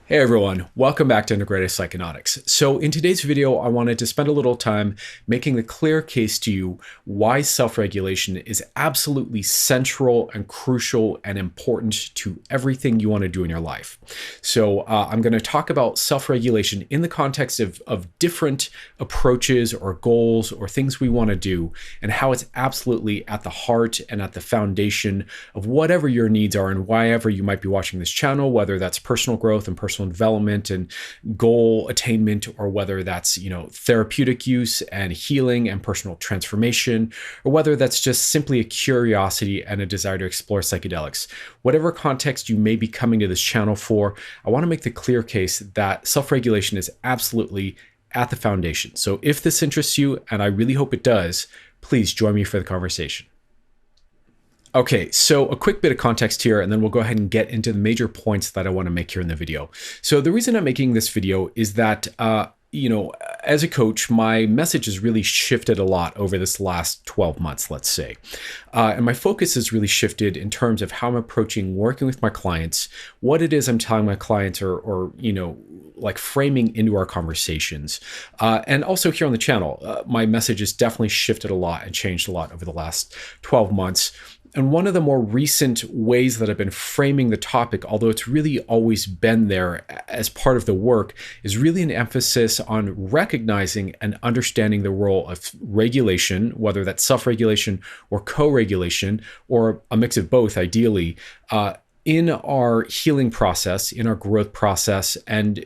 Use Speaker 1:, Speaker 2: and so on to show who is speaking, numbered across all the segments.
Speaker 1: Hey everyone, welcome back to Integrative Psychonautics. So in today's video, I wanted to spend a little time making the clear case to you why self-regulation is absolutely central and crucial and important to everything you want to do in your life. So I'm going to talk about self-regulation in the context of different approaches or goals or things we want to do, and how it's absolutely at the heart and at the foundation of whatever your needs are and why ever you might be watching this channel, whether that's personal growth and personal development and goal attainment, or whether that's, therapeutic use and healing and personal transformation, or whether that's just simply a curiosity and a desire to explore psychedelics. Whatever context you may be coming to this channel for, I want to make the clear case that self-regulation is absolutely at the foundation. So if this interests you, and I really hope it does, please join me for the conversation. Okay, so a quick bit of context here, and then we'll go ahead and get into the major points that I want to make here in the video. So the reason I'm making this video is that, as a coach, my message has really shifted a lot over this last 12 months, let's say. And my focus has really shifted in terms of how I'm approaching working with my clients, what it is I'm telling my clients or like framing into our conversations. And also here on the channel, my message has definitely shifted a lot and changed a lot over the last 12 months. And one of the more recent ways that I've been framing the topic, although it's really always been there as part of the work, is really an emphasis on recognizing and understanding the role of regulation, whether that's self-regulation or co-regulation, or a mix of both, ideally, in our healing process, in our growth process, and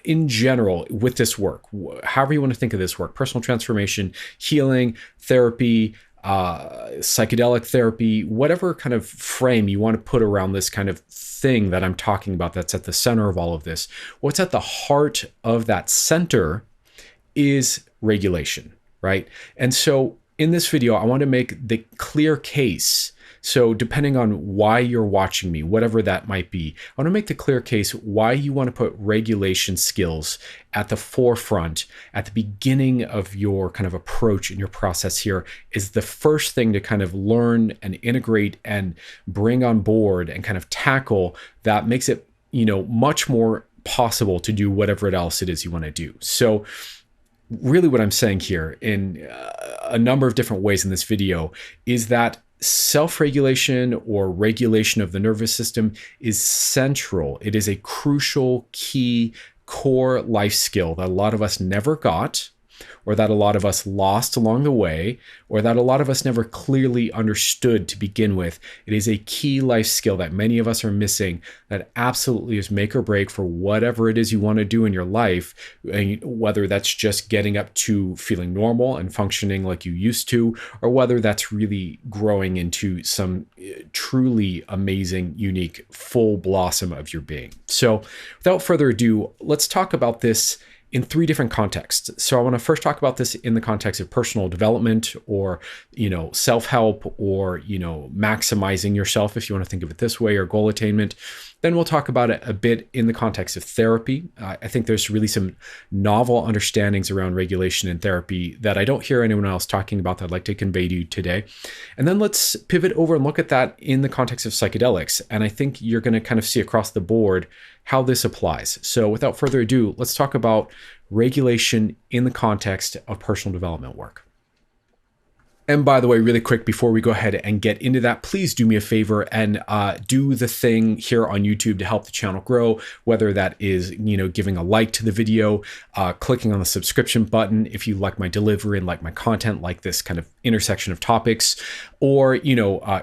Speaker 1: in general with this work. However you want to think of this work: personal transformation, healing, therapy, psychedelic therapy, whatever kind of frame you want to put around this kind of thing that I'm talking about that's at the center of all of this. What's at the heart of that center is regulation, right? And so in this video, I want to make the clear case. So depending on why you're watching me, whatever that might be, I want to make the clear case why you want to put regulation skills at the forefront, at the beginning of your kind of approach in your process here, is the first thing to kind of learn and integrate and bring on board and kind of tackle that makes it, much more possible to do whatever else it is you want to do. So really what I'm saying here in a number of different ways in this video is that self-regulation or regulation of the nervous system is central. It is a crucial, key, core life skill that a lot of us never got, or that a lot of us lost along the way, or that a lot of us never clearly understood to begin with. It is a key life skill that many of us are missing, that absolutely is make or break for whatever it is you want to do in your life, whether that's just getting up to feeling normal and functioning like you used to, or whether that's really growing into some truly amazing, unique, full blossom of your being. So without further ado, let's talk about this in three different contexts. So I want to first talk about this in the context of personal development, or, self-help, or, maximizing yourself, if you want to think of it this way, or goal attainment. Then we'll talk about it a bit in the context of therapy. I think there's really some novel understandings around regulation and therapy that I don't hear anyone else talking about that I'd like to convey to you today. And then let's pivot over and look at that in the context of psychedelics. And I think you're going to kind of see across the board how this applies. So without further ado, let's talk about regulation in the context of personal development work. And by the way, really quick, before we go ahead and get into that, please do me a favor and do the thing here on YouTube to help the channel grow, whether that is, giving a like to the video, clicking on the subscription button if you like my delivery and like my content, like this kind of intersection of topics, or,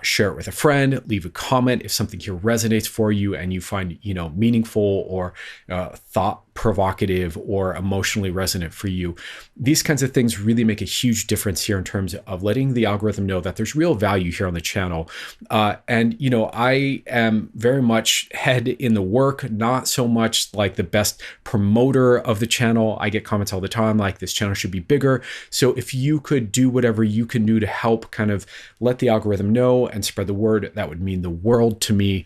Speaker 1: share it with a friend, leave a comment if something here resonates for you and you find, meaningful or thought provocative or emotionally resonant for you. These kinds of things really make a huge difference here in terms of letting the algorithm know that there's real value here on the channel. And I am very much head in the work, not so much like the best promoter of the channel. I get comments all the time like this channel should be bigger. So if you could do whatever you can do to help kind of let the algorithm know and spread the word, that would mean the world to me.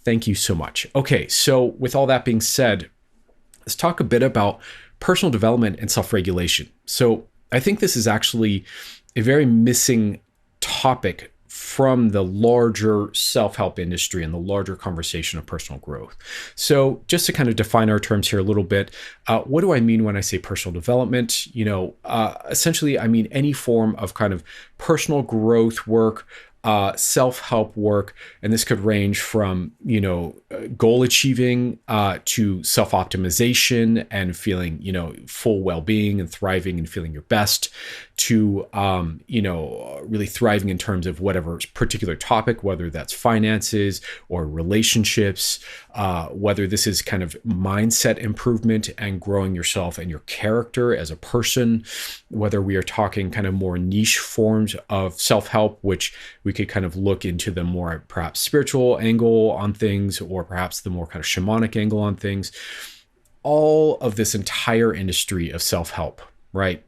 Speaker 1: Thank you so much. Okay, so with all that being said, let's talk a bit about personal development and self-regulation. So I think this is actually a very missing topic from the larger self-help industry and the larger conversation of personal growth. So just to kind of define our terms here a little bit, what do I mean when I say personal development? Essentially, I mean any form of kind of personal growth work, self-help work, and this could range from goal achieving to self-optimization and feeling full well-being and thriving and feeling your best, to really thriving in terms of whatever particular topic, whether that's finances or relationships, whether this is kind of mindset improvement and growing yourself and your character as a person, whether we are talking kind of more niche forms of self-help, which we could kind of look into the more perhaps spiritual angle on things, or perhaps the more kind of shamanic angle on things. All of this entire industry of self-help, right?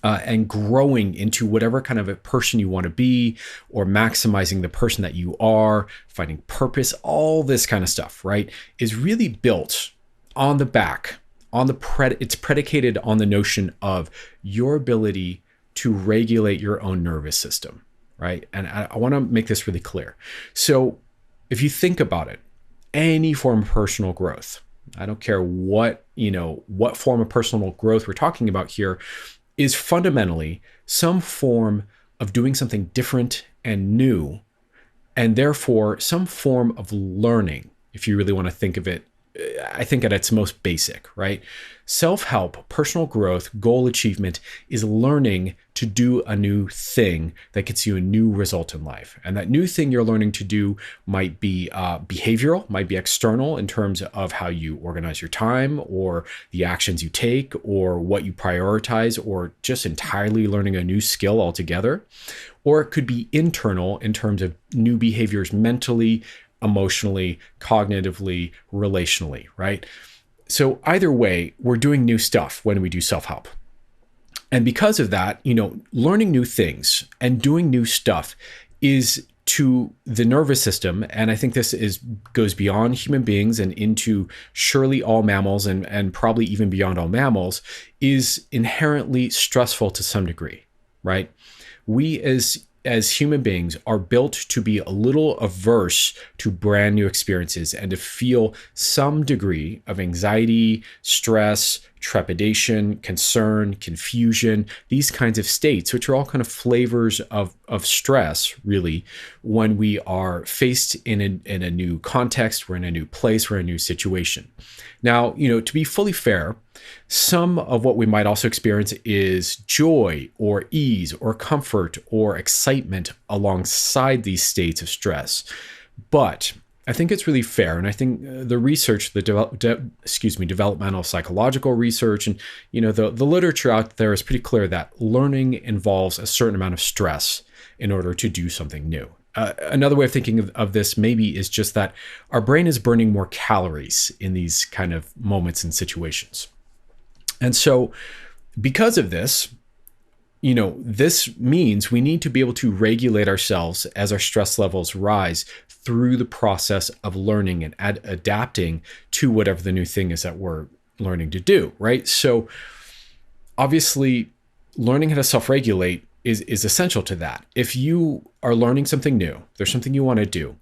Speaker 1: And growing into whatever kind of a person you want to be, or maximizing the person that you are, finding purpose, all this kind of stuff, right, is really built on the back, it's predicated on the notion of your ability to regulate your own nervous system, right? And I want to make this really clear. So if you think about it, any form of personal growth, I don't care what form of personal growth we're talking about here, is fundamentally some form of doing something different and new, and therefore some form of learning, if you really want to think of it, I think at its most basic, right? Self-help, personal growth, goal achievement is learning to do a new thing that gets you a new result in life. And that new thing you're learning to do might be behavioral, might be external in terms of how you organize your time, or the actions you take, or what you prioritize, or just entirely learning a new skill altogether. Or it could be internal in terms of new behaviors mentally, emotionally, cognitively, relationally, right? So either way, we're doing new stuff when we do self-help. And because of that, learning new things and doing new stuff is to the nervous system, and I think this goes beyond human beings and into surely all mammals, and probably even beyond all mammals, is inherently stressful to some degree, right? We as human beings are built to be a little averse to brand new experiences and to feel some degree of anxiety, stress, trepidation, concern, confusion, these kinds of states, which are all kind of flavors of stress, really, when we are faced in a new context, we're in a new place, we're in a new situation. Now, to be fully fair, some of what we might also experience is joy or ease or comfort or excitement alongside these states of stress. But I think it's really fair, and I think the research, the developmental psychological research, and the literature out there is pretty clear that learning involves a certain amount of stress in order to do something new. Another way of thinking of this maybe is just that our brain is burning more calories in these kind of moments and situations. And so because of this, this means we need to be able to regulate ourselves as our stress levels rise through the process of learning and adapting to whatever the new thing is that we're learning to do, right? So obviously, learning how to self-regulate is essential to that. If you are learning something new, there's something you want to do,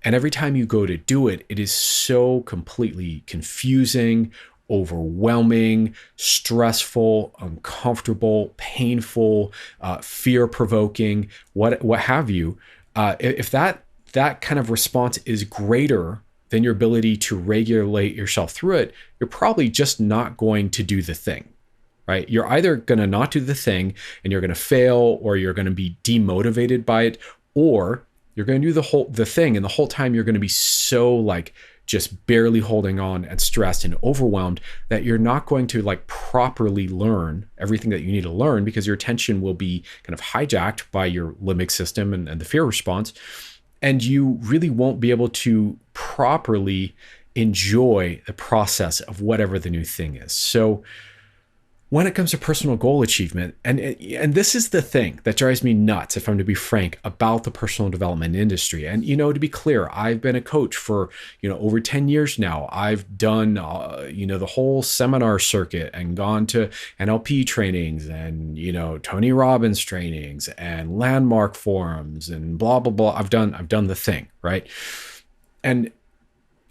Speaker 1: and every time you go to do it, it is so completely confusing, overwhelming, stressful, uncomfortable, painful, fear-provoking, what have you. If that kind of response is greater than your ability to regulate yourself through it, you're probably just not going to do the thing, right? You're either going to not do the thing and you're going to fail, or you're going to be demotivated by it, or you're going to do the thing, and the whole time you're going to be so just barely holding on and stressed and overwhelmed that you're not going to properly learn everything that you need to learn, because your attention will be kind of hijacked by your limbic system and the fear response. And you really won't be able to properly enjoy the process of whatever the new thing is. So when it comes to personal goal achievement, and this is the thing that drives me nuts, if I'm to be frank, about the personal development industry. And, to be clear, I've been a coach for, over 10 years now. I've done, the whole seminar circuit and gone to NLP trainings and, Tony Robbins trainings and landmark forums and blah, blah, blah. I've done the thing, right? And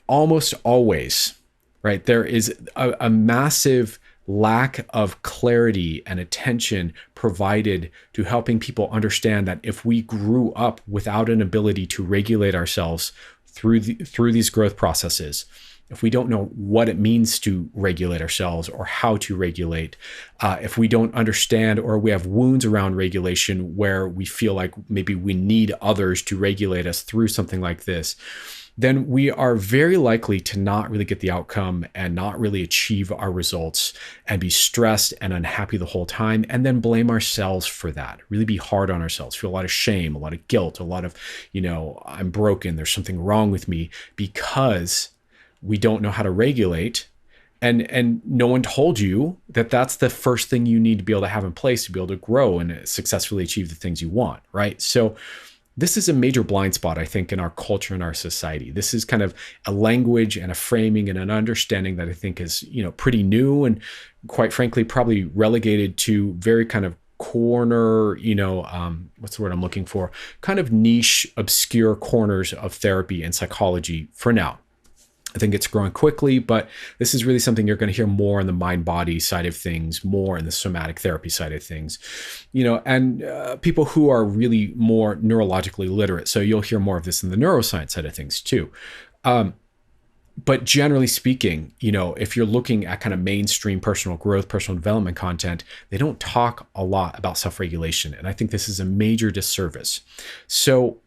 Speaker 1: almost always, right, there is a massive lack of clarity and attention provided to helping people understand that if we grew up without an ability to regulate ourselves through these growth processes, if we don't know what it means to regulate ourselves or how to regulate, if we don't understand, or we have wounds around regulation where we feel like maybe we need others to regulate us through something like this, then we are very likely to not really get the outcome and not really achieve our results and be stressed and unhappy the whole time, and then blame ourselves for that. Really be hard on ourselves, feel a lot of shame, a lot of guilt, a lot of, I'm broken, there's something wrong with me, because we don't know how to regulate. And no one told you that that's the first thing you need to be able to have in place to be able to grow and successfully achieve the things you want, right? So this is a major blind spot, I think, in our culture and our society. This is kind of a language and a framing and an understanding that I think is, pretty new and, quite frankly, probably relegated to very kind of corner, what's the word I'm looking for? Kind of niche, obscure corners of therapy and psychology for now. I think it's growing quickly, but this is really something you're going to hear more on the mind-body side of things, more in the somatic therapy side of things, and people who are really more neurologically literate. So you'll hear more of this in the neuroscience side of things too. But generally speaking, if you're looking at kind of mainstream personal growth, personal development content, they don't talk a lot about self-regulation. And I think this is a major disservice. So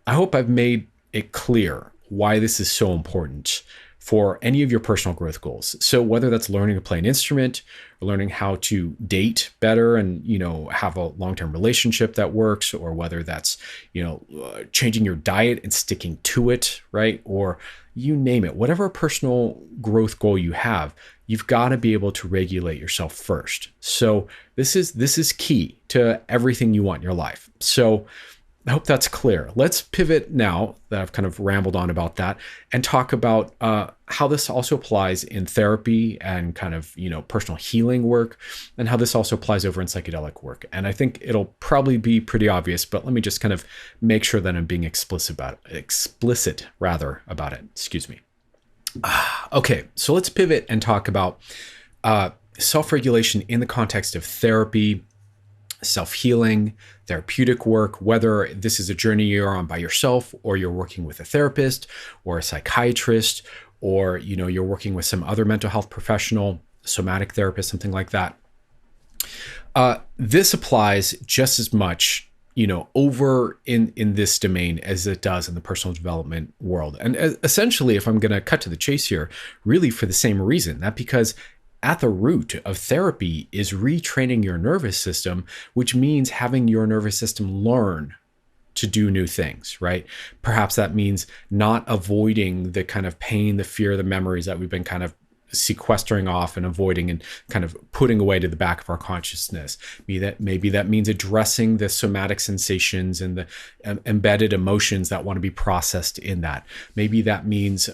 Speaker 1: I hope I've made it clear why this is so important for any of your personal growth goals. So whether that's learning to play an instrument or learning how to date better and, have a long-term relationship that works, or whether that's, changing your diet and sticking to it, right? Or you name it, whatever personal growth goal you have, you've got to be able to regulate yourself first. So this is key to everything you want in your life. So I hope that's clear. Let's pivot now that I've kind of rambled on about that and talk about how this also applies in therapy and kind of, personal healing work, and how this also applies over in psychedelic work. And I think it'll probably be pretty obvious, but let me just kind of make sure that I'm being explicit about it. Excuse me. Okay, so let's pivot and talk about self-regulation in the context of therapy, self-healing, therapeutic work, whether this is a journey you're on by yourself, or you're working with a therapist or a psychiatrist, or you're working with some other mental health professional, somatic therapist, something like that. This applies just as much, over in this domain as it does in the personal development world. And essentially, if I'm going to cut to the chase here, really for the same reason, that because at the root of therapy is retraining your nervous system, which means having your nervous system learn to do new things, right? Perhaps that means not avoiding the kind of pain, the fear, the memories that we've been kind of sequestering off and avoiding and kind of putting away to the back of our consciousness. Maybe that means addressing the somatic sensations and the embedded emotions that want to be processed in that. Maybe that means,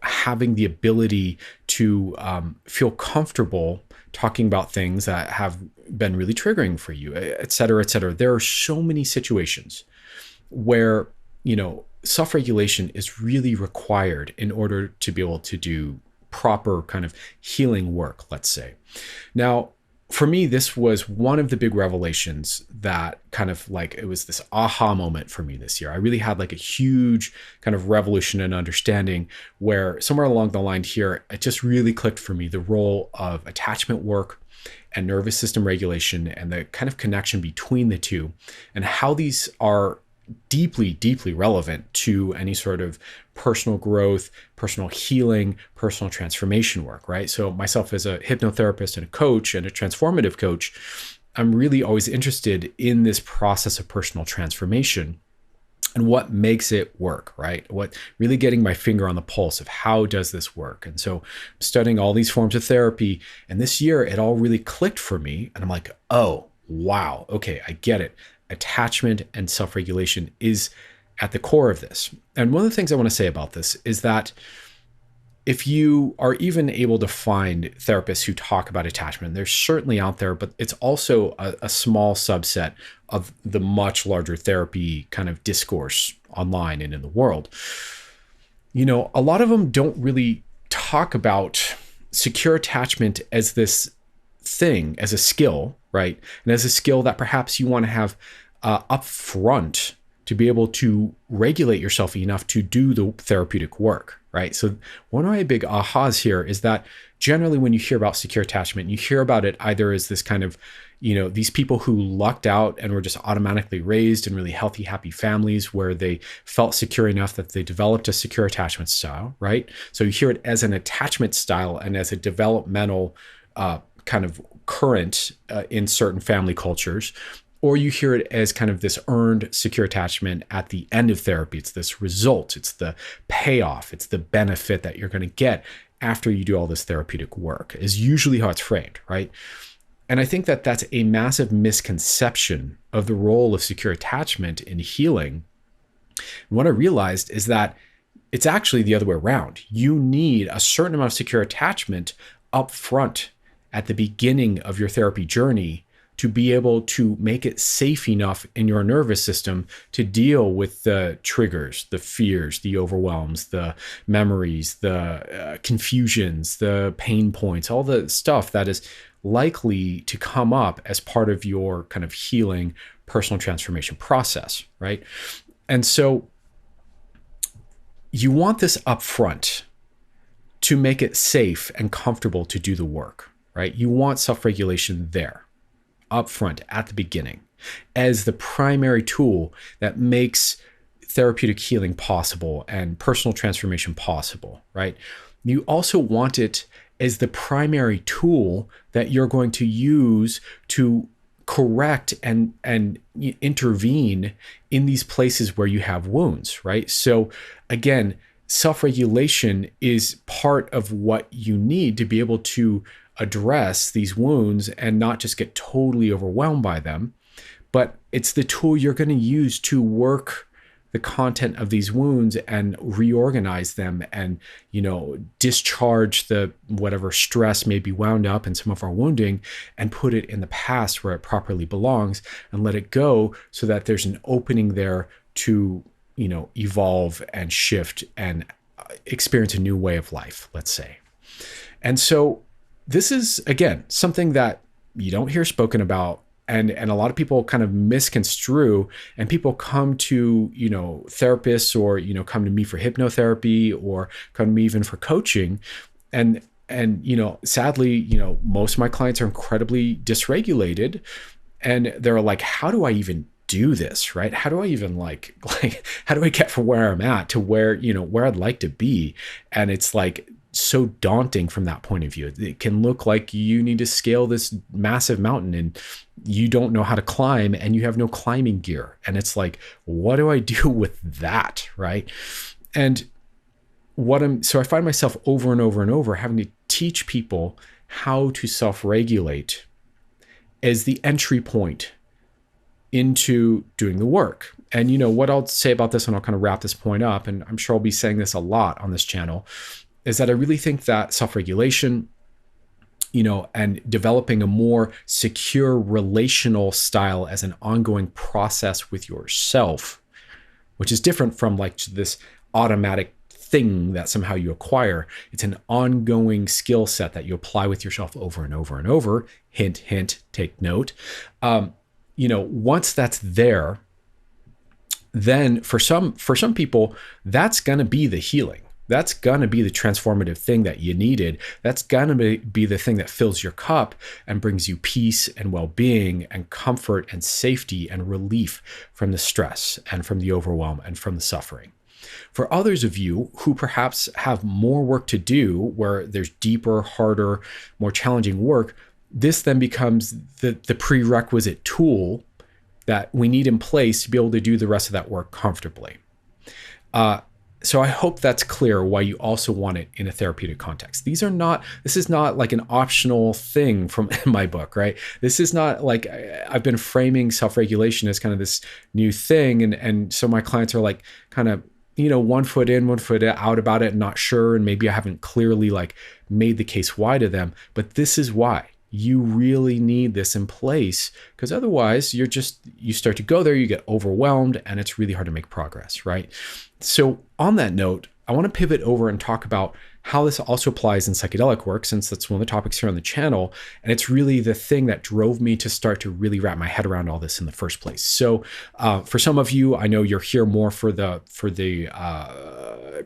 Speaker 1: having the ability to feel comfortable talking about things that have been really triggering for you, et cetera, et cetera. There are so many situations where, self-regulation is really required in order to be able to do proper kind of healing work, let's say. Now, for me, this was one of the big revelations that kind of it was this aha moment for me this year. I really had a huge kind of revolution in understanding where somewhere along the line here, it just really clicked for me, the role of attachment work and nervous system regulation and the kind of connection between the two, and how these are deeply, deeply relevant to any sort of personal growth, personal healing, personal transformation work, right? So myself as a hypnotherapist and a coach and a transformative coach, I'm really always interested in this process of personal transformation. and what makes it work, right? What really getting my finger on the pulse of how does this work? And so studying all these forms of therapy, and this year it all really clicked for me. And I'm like, oh, wow, okay, I get it. Attachment and self-regulation is at the core of this. And one of the things I want to say about this is that if you are even able to find therapists who talk about attachment, they're certainly out there, but it's also a small subset of the much larger therapy kind of discourse online and in the world. You know, a lot of them don't really talk about secure attachment as this thing, as a skill, right? And as a skill that perhaps you want to have up front to be able to regulate yourself enough to do the therapeutic work, right? So one of my big ahas here is that generally when you hear about secure attachment, you hear about it either as this kind of, you know, these people who lucked out and were just automatically raised in really healthy, happy families where they felt secure enough that they developed a secure attachment style, right? So you hear it as an attachment style and as a developmental kind of current in certain family cultures. Or you hear it as kind of this earned secure attachment at the end of therapy. It's this result, it's the payoff, it's the benefit that you're going to get after you do all this therapeutic work, is usually how it's framed, right? And I think that that's a massive misconception of the role of secure attachment in healing. And what I realized is that it's actually the other way around. You need a certain amount of secure attachment up front at the beginning of your therapy journey to be able to make it safe enough in your nervous system to deal with the triggers, the fears, the overwhelms, the memories, the confusions, the pain points, all the stuff that is likely to come up as part of your kind of healing personal transformation process, right? And so you want this up front to make it safe and comfortable to do the work, right? You want self-regulation there, up front at the beginning, as the primary tool that makes therapeutic healing possible and personal transformation possible, right? You also want it as the primary tool that you're going to use to correct and intervene in these places where you have wounds, right? So again, self-regulation is part of what you need to be able to address these wounds and not just get totally overwhelmed by them, but it's the tool you're going to use to work the content of these wounds and reorganize them and, you know, discharge the whatever stress may be wound up in some of our wounding and put it in the past where it properly belongs and let it go so that there's an opening there to, you know, evolve and shift and experience a new way of life, let's say. And so this is, again, something that you don't hear spoken about, and a lot of people kind of misconstrue, and people come to, you know, therapists or, you know, come to me for hypnotherapy or come to me even for coaching. And, you know, sadly, you know, most of my clients are incredibly dysregulated, and they're like, how do I even do this, right? How do I even like, how do I get from where I'm at to where, you know, where I'd like to be? And it's like, so daunting from that point of view. It can look like you need to scale this massive mountain and you don't know how to climb and you have no climbing gear. And it's like, what do I do with that, right? And so I find myself over and over and over having to teach people how to self-regulate as the entry point into doing the work. And, you know, what I'll say about this, and I'll kind of wrap this point up, and I'm sure I'll be saying this a lot on this channel, is that I really think that self-regulation, you know, and developing a more secure relational style as an ongoing process with yourself, which is different from like this automatic thing that somehow you acquire. It's an ongoing skill set that you apply with yourself over and over and over. Hint, hint, take note. You know, once that's there, then for some people, that's going to be the healing. That's going to be the transformative thing that you needed. That's going to be the thing that fills your cup and brings you peace and well-being and comfort and safety and relief from the stress and from the overwhelm and from the suffering. For others of you who perhaps have more work to do, where there's deeper, harder, more challenging work, this then becomes the prerequisite tool that we need in place to be able to do the rest of that work comfortably. So I hope that's clear why you also want it in a therapeutic context. This is not like an optional thing from my book, right? This is not like I've been framing self-regulation as kind of this new thing. And so my clients are like kind of, 1 foot in, 1 foot out about it and not sure. And maybe I haven't clearly like made the case why to them, but this is why. You really need this in place, because otherwise you start to go there, you get overwhelmed, and it's really hard to make progress, right? So on that note, I want to pivot over and talk about how this also applies in psychedelic work, since that's one of the topics here on the channel. And it's really the thing that drove me to start to really wrap my head around all this in the first place. So for some of you, I know you're here more for the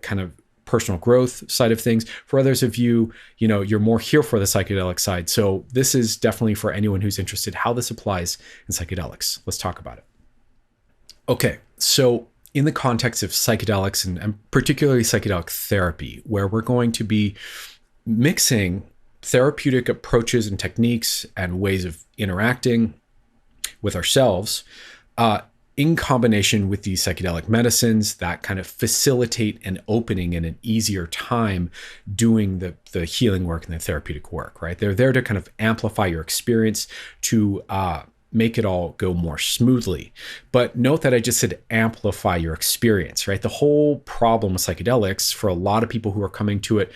Speaker 1: kind of personal growth side of things. For others of you, you're more here for the psychedelic side. So this is definitely for anyone who's interested how this applies in psychedelics. Let's talk about it. Okay, so in the context of psychedelics and particularly psychedelic therapy, where we're going to be mixing therapeutic approaches and techniques and ways of interacting with ourselves, in combination with these psychedelic medicines that kind of facilitate an opening and an easier time doing the healing work and the therapeutic work, right? They're there to kind of amplify your experience, to make it all go more smoothly. But note that I just said amplify your experience, right? The whole problem with psychedelics for a lot of people who are coming to it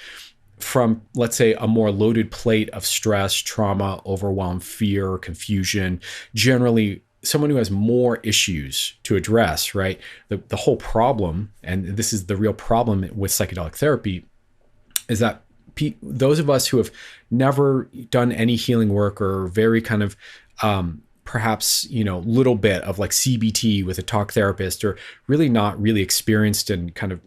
Speaker 1: from, let's say, a more loaded plate of stress, trauma, overwhelm, fear, confusion, generally someone who has more issues to address, right? The whole problem, and this is the real problem with psychedelic therapy, is that those of us who have never done any healing work or very kind of perhaps, little bit of like CBT with a talk therapist, or really not really experienced and kind of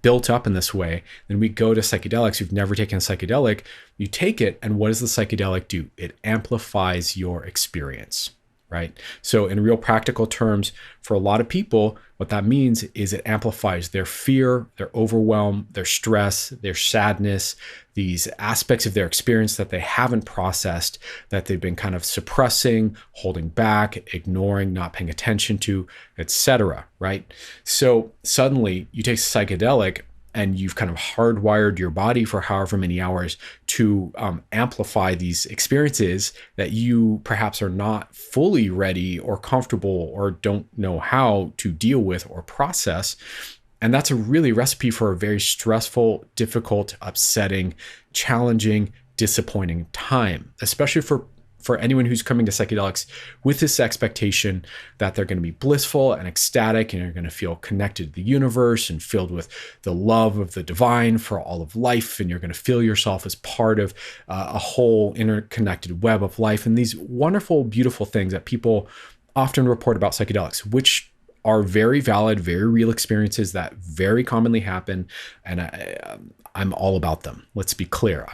Speaker 1: built up in this way, then we go to psychedelics. You've never taken a psychedelic, you take it, and what does the psychedelic do? It amplifies your experience. Right? So in real practical terms, for a lot of people, what that means is it amplifies their fear, their overwhelm, their stress, their sadness, these aspects of their experience that they haven't processed, that they've been kind of suppressing, holding back, ignoring, not paying attention to, etc. Right? So suddenly you take psychedelic and you've kind of hardwired your body for however many hours to amplify these experiences that you perhaps are not fully ready or comfortable or don't know how to deal with or process. And that's a really recipe for a very stressful, difficult, upsetting, challenging, disappointing time, especially for anyone who's coming to psychedelics with this expectation that they're going to be blissful and ecstatic, and you're going to feel connected to the universe and filled with the love of the divine for all of life, and you're going to feel yourself as part of a whole interconnected web of life, and these wonderful, beautiful things that people often report about psychedelics, which are very valid, very real experiences that very commonly happen, and I'm all about them. Let's be clear.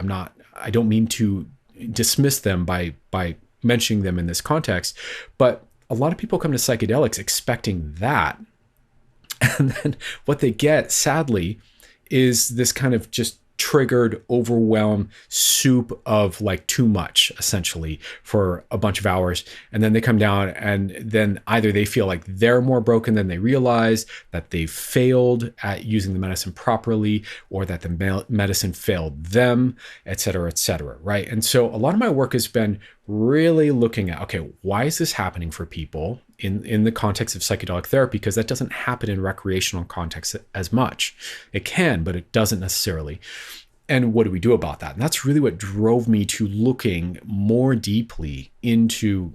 Speaker 1: I don't mean to dismiss them by mentioning them in this context, but a lot of people come to psychedelics expecting that, and then what they get, sadly, is this kind of just triggered, overwhelmed soup of like too much, essentially, for a bunch of hours. And then they come down, and then either they feel like they're more broken than they realize, that they've failed at using the medicine properly, or that the medicine failed them, et cetera, right? And so a lot of my work has been really looking at, okay, why is this happening for people in the context of psychedelic therapy? Because that doesn't happen in recreational context as much. It can, but it doesn't necessarily. And what do we do about that? And that's really what drove me to looking more deeply into,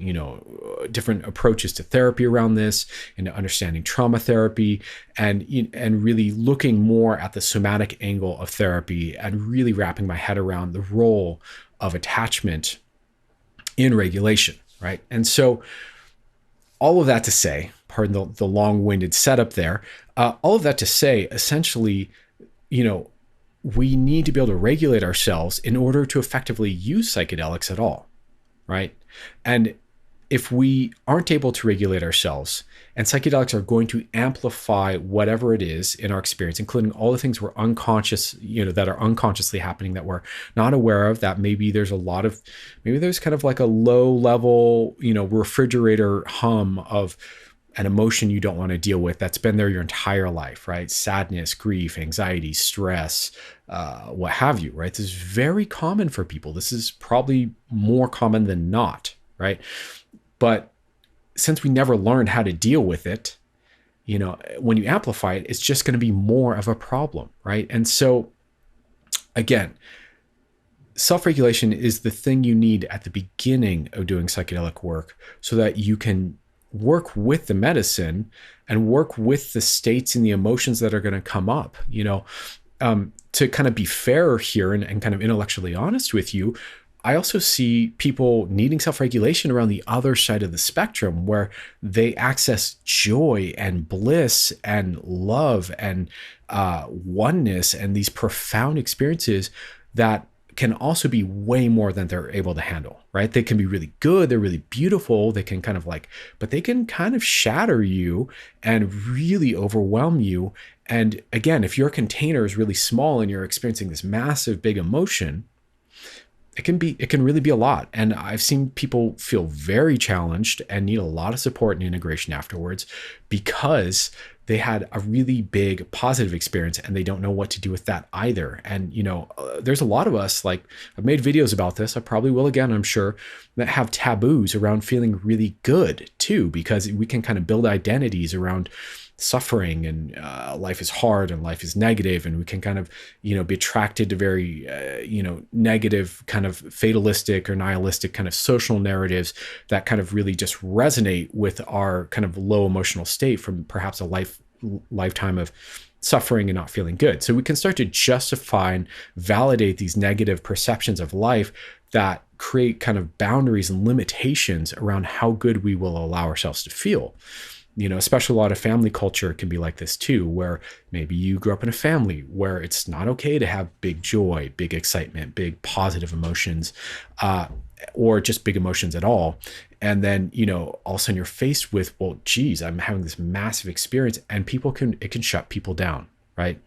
Speaker 1: different approaches to therapy around this, into understanding trauma therapy, and really looking more at the somatic angle of therapy, and really wrapping my head around the role of attachment in regulation, right? And so all of that to say, pardon the long-winded setup there, all of that to say, essentially, we need to be able to regulate ourselves in order to effectively use psychedelics at all, right? And if we aren't able to regulate ourselves, and psychedelics are going to amplify whatever it is in our experience, including all the things we're unconscious, that are unconsciously happening that we're not aware of, that maybe there's kind of like a low level, refrigerator hum of an emotion you don't want to deal with that's been there your entire life, right? Sadness, grief, anxiety, stress, what have you, right? This is very common for people. This is probably more common than not, right? But since we never learned how to deal with it, when you amplify it, it's just going to be more of a problem, right? And so, again, self-regulation is the thing you need at the beginning of doing psychedelic work so that you can work with the medicine and work with the states and the emotions that are going to come up. To kind of be fair here and kind of intellectually honest with you, I also see people needing self-regulation around the other side of the spectrum, where they access joy and bliss and love and oneness and these profound experiences that can also be way more than they're able to handle, right? They can be really good. They're really beautiful. They can but they can kind of shatter you and really overwhelm you. And again, if your container is really small and you're experiencing this massive, big emotion, it can really be a lot. And I've seen people feel very challenged and need a lot of support and integration afterwards because they had a really big positive experience and they don't know what to do with that either. And, there's a lot of us, like I've made videos about this, I probably will again, I'm sure, that have taboos around feeling really good too, because we can kind of build identities around suffering and life is hard and life is negative, and we can kind of be attracted to very negative kind of fatalistic or nihilistic kind of social narratives that kind of really just resonate with our kind of low emotional state from perhaps a lifetime of suffering and not feeling good. So we can start to justify and validate these negative perceptions of life that create kind of boundaries and limitations around how good we will allow ourselves to feel. Especially a lot of family culture can be like this too, where maybe you grew up in a family where it's not okay to have big joy, big excitement, big positive emotions, or just big emotions at all. And then, all of a sudden you're faced with, well, geez, I'm having this massive experience, and it can shut people down, right?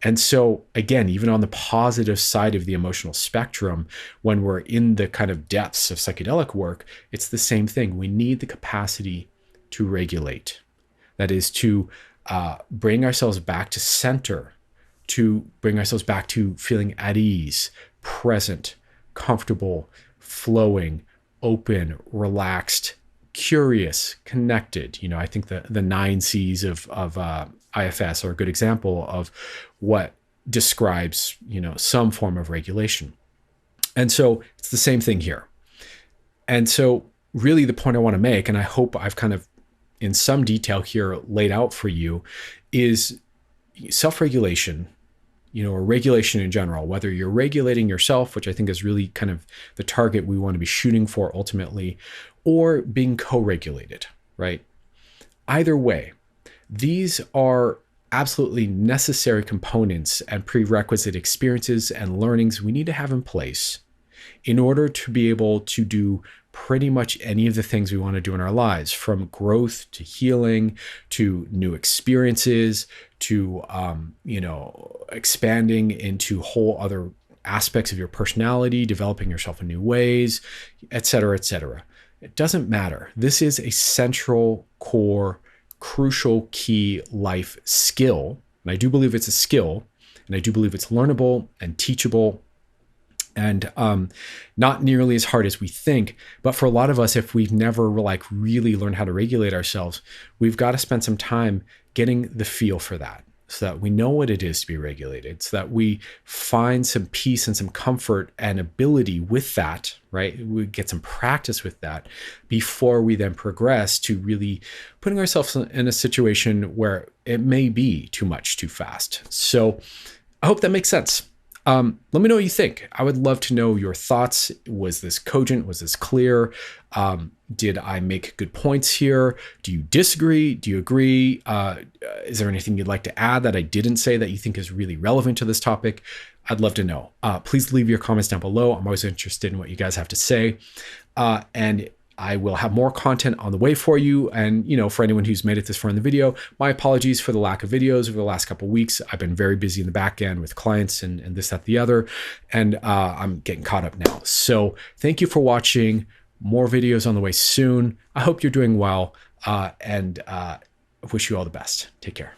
Speaker 1: And so again, even on the positive side of the emotional spectrum, when we're in the kind of depths of psychedelic work, it's the same thing. We need the capacity to regulate. That is to bring ourselves back to center, to bring ourselves back to feeling at ease, present, comfortable, flowing, open, relaxed, curious, connected. I think the 9 C's of IFS are a good example of what describes, some form of regulation. And so it's the same thing here. And so really the point I want to make, and I hope I've kind of in some detail here laid out for you, is self-regulation, or regulation in general, whether you're regulating yourself, which I think is really kind of the target we want to be shooting for ultimately, or being co-regulated, right? Either way, these are absolutely necessary components and prerequisite experiences and learnings we need to have in place in order to be able to do pretty much any of the things we want to do in our lives, from growth to healing to new experiences to expanding into whole other aspects of your personality, developing yourself in new ways, et cetera, et cetera. It doesn't matter. This is a central, core, crucial, key life skill. And I do believe it's a skill, and I do believe it's learnable and teachable, and not nearly as hard as we think. But for a lot of us, if we've never really learned how to regulate ourselves, we've got to spend some time getting the feel for that, so that we know what it is to be regulated, so that we find some peace and some comfort and ability with that, right? We get some practice with that before we then progress to really putting ourselves in a situation where it may be too much too fast. So I hope that makes sense. Let me know what you think. I would love to know your thoughts. Was this cogent? Was this clear? Did I make good points here? Do you disagree? Do you agree? Is there anything you'd like to add that I didn't say that you think is really relevant to this topic? I'd love to know. Please leave your comments down below. I'm always interested in what you guys have to say. And I will have more content on the way for you. And, for anyone who's made it this far in the video, my apologies for the lack of videos over the last couple of weeks. I've been very busy in the back end with clients and this, that, the other, and I'm getting caught up now. So thank you for watching. More videos on the way soon. I hope you're doing well, and wish you all the best. Take care.